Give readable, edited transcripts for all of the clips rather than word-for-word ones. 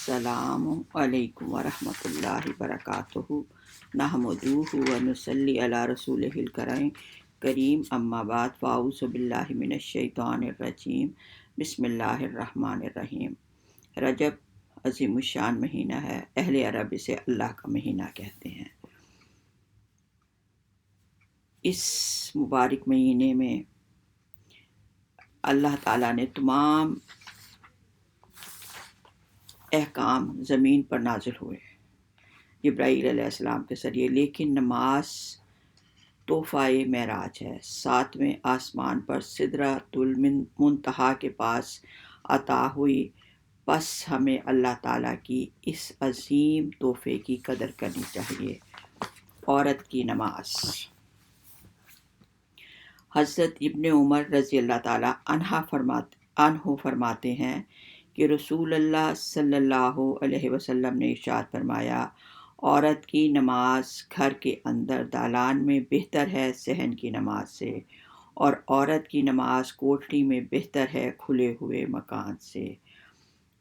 السلام علیکم ورحمۃ اللہ وبرکاتہ نحمدہ ونصلی علی رسولہ الکریم اما بعد فاعوذ باللہ من الشیطان الرجیم بسم اللہ الرحمن الرحیم۔ رجب عظیم الشان مہینہ ہے، اہل عرب اسے اللہ کا مہینہ کہتے ہیں۔ اس مبارک مہینے میں اللہ تعالیٰ نے تمام احکام زمین پر نازل ہوئے جبرائیل علیہ السلام کے ذریعے، لیکن نماز تحفہ معراج ہے، ساتویں آسمان پر سدرۃ المنتہا کے پاس عطا ہوئی۔ پس ہمیں اللہ تعالیٰ کی اس عظیم تحفے کی قدر کرنی چاہیے۔ عورت کی نماز۔ حضرت ابن عمر رضی اللہ تعالیٰ عنہ فرماتے ہیں کہ رسول اللہ صلی اللہ علیہ وسلم نے ارشاد فرمایا، عورت کی نماز گھر کے اندر دالان میں بہتر ہے صحن کی نماز سے، اور عورت کی نماز کوٹری میں بہتر ہے کھلے ہوئے مکان سے۔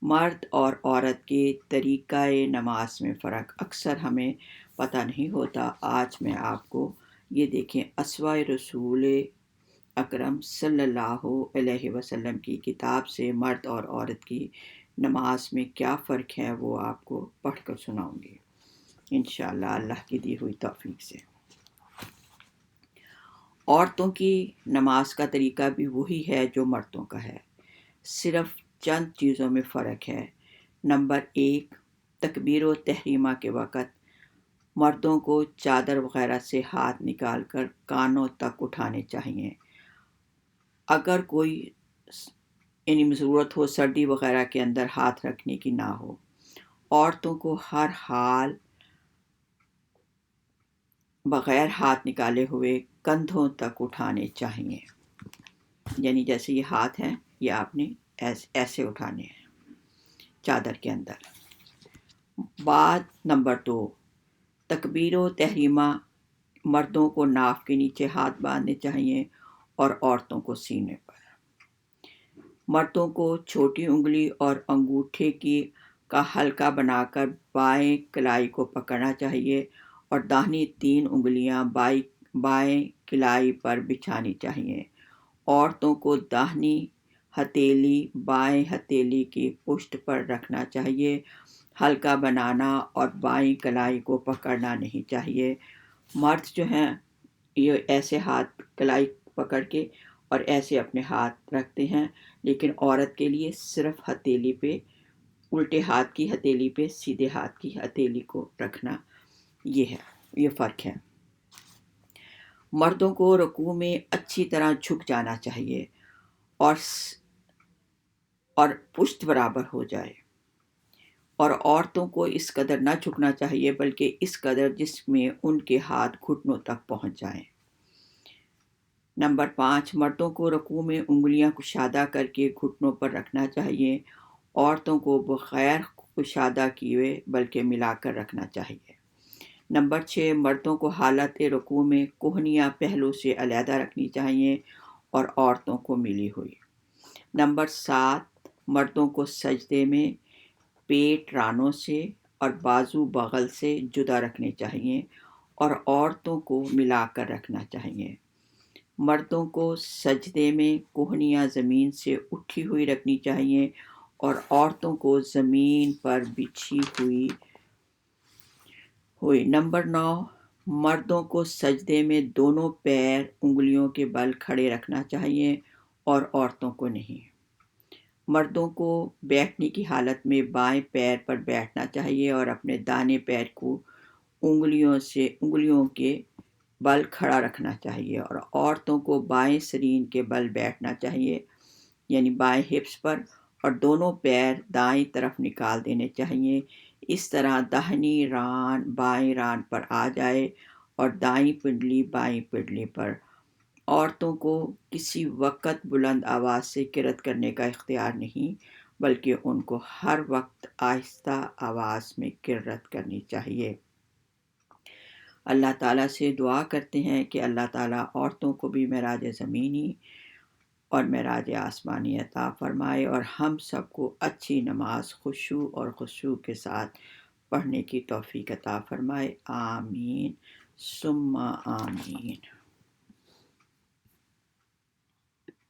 مرد اور عورت کے طریقہ نماز میں فرق اکثر ہمیں پتہ نہیں ہوتا۔ آج میں آپ کو یہ دیکھیں، اسوہ رسول اکرم صلی اللہ علیہ وسلم کی کتاب سے مرد اور عورت کی نماز میں کیا فرق ہے وہ آپ کو پڑھ کر سناؤں گی انشاءاللہ اللہ کی دی ہوئی توفیق سے۔ عورتوں کی نماز کا طریقہ بھی وہی ہے جو مردوں کا ہے، صرف چند چیزوں میں فرق ہے۔ نمبر 1، تکبیر و تحریمہ کے وقت مردوں کو چادر وغیرہ سے ہاتھ نکال کر کانوں تک اٹھانے چاہیے۔ اگر کوئی ضرورت ہو سردی وغیرہ کے اندر ہاتھ رکھنے کی نہ ہو۔ عورتوں کو ہر حال بغیر ہاتھ نکالے ہوئے کندھوں تک اٹھانے چاہیے، یعنی جیسے یہ ہاتھ ہیں یہ آپ نے ایسے اٹھانے ہیں چادر کے اندر۔ نمبر 2، تکبیر و تحریمہ مردوں کو ناف کے نیچے ہاتھ باندھنے چاہیے اور عورتوں کو سینے پر۔ مردوں کو چھوٹی انگلی اور انگوٹھے کا حلقہ بنا کر بائیں کلائی کو پکڑنا چاہیے اور داہنی 3 انگلیاں بائیں کلائی پر بچھانی چاہیے۔ عورتوں کو داہنی ہتھیلی بائیں ہتھیلی کی پشت پر رکھنا چاہیے۔ حلقہ بنانا اور بائیں کلائی کو پکڑنا نہیں چاہیے۔ مرد جو ہیں یہ ایسے ہاتھ کلائی پکڑ کے اور ایسے اپنے ہاتھ رکھتے ہیں، لیکن عورت کے لیے صرف ہتھیلی پہ، الٹے ہاتھ کی ہتھیلی پہ سیدھے ہاتھ کی ہتھیلی کو رکھنا، یہ فرق ہے۔ مردوں کو رکوع میں اچھی طرح جھک جانا چاہیے اور پشت برابر ہو جائے، اور عورتوں کو اس قدر نہ جھکنا چاہیے بلکہ اس قدر جس میں ان کے ہاتھ گھٹنوں تک پہنچ جائیں۔ نمبر 5، مردوں کو رکوع میں انگلیاں کشادہ کر کے گھٹنوں پر رکھنا چاہیے، عورتوں کو بغیر کشادہ کیے بلکہ ملا کر رکھنا چاہیے۔ نمبر 6، مردوں کو حالت رکوع میں کوہنیاں پہلو سے علیحدہ رکھنی چاہیے اور عورتوں کو ملی ہوئی۔ نمبر 7، مردوں کو سجدے میں پیٹ رانوں سے اور بازو بغل سے جدا رکھنے چاہیے اور عورتوں کو ملا کر رکھنا چاہیے۔ مردوں کو سجدے میں کوہنیاں زمین سے اٹھی ہوئی رکھنی چاہیے اور عورتوں کو زمین پر بچھی ہوئی۔ نمبر 9، مردوں کو سجدے میں دونوں پیر انگلیوں کے بل کھڑے رکھنا چاہیے اور عورتوں کو نہیں۔ مردوں کو بیٹھنے کی حالت میں بائیں پیر پر بیٹھنا چاہیے اور اپنے دانے پیر کو انگلیوں کے بل کھڑا رکھنا چاہیے، اور عورتوں کو بائیں سرین کے بل بیٹھنا چاہیے، یعنی بائیں ہپس پر، اور دونوں پیر دائیں طرف نکال دینے چاہیے۔ اس طرح داہنی ران بائیں ران پر آ جائے اور دائیں پنڈلی بائیں پنڈلی پر۔ عورتوں کو کسی وقت بلند آواز سے قرأت کرنے کا اختیار نہیں، بلکہ ان کو ہر وقت آہستہ آواز میں قرأت کرنی چاہیے۔ اللہ تعالیٰ سے دعا کرتے ہیں کہ اللہ تعالیٰ عورتوں کو بھی معراج زمینی اور معراج آسمانی عطا فرمائے، اور ہم سب کو اچھی نماز خشوع اور خضوع کے ساتھ پڑھنے کی توفیق عطا فرمائے۔ آمین ثم آمین۔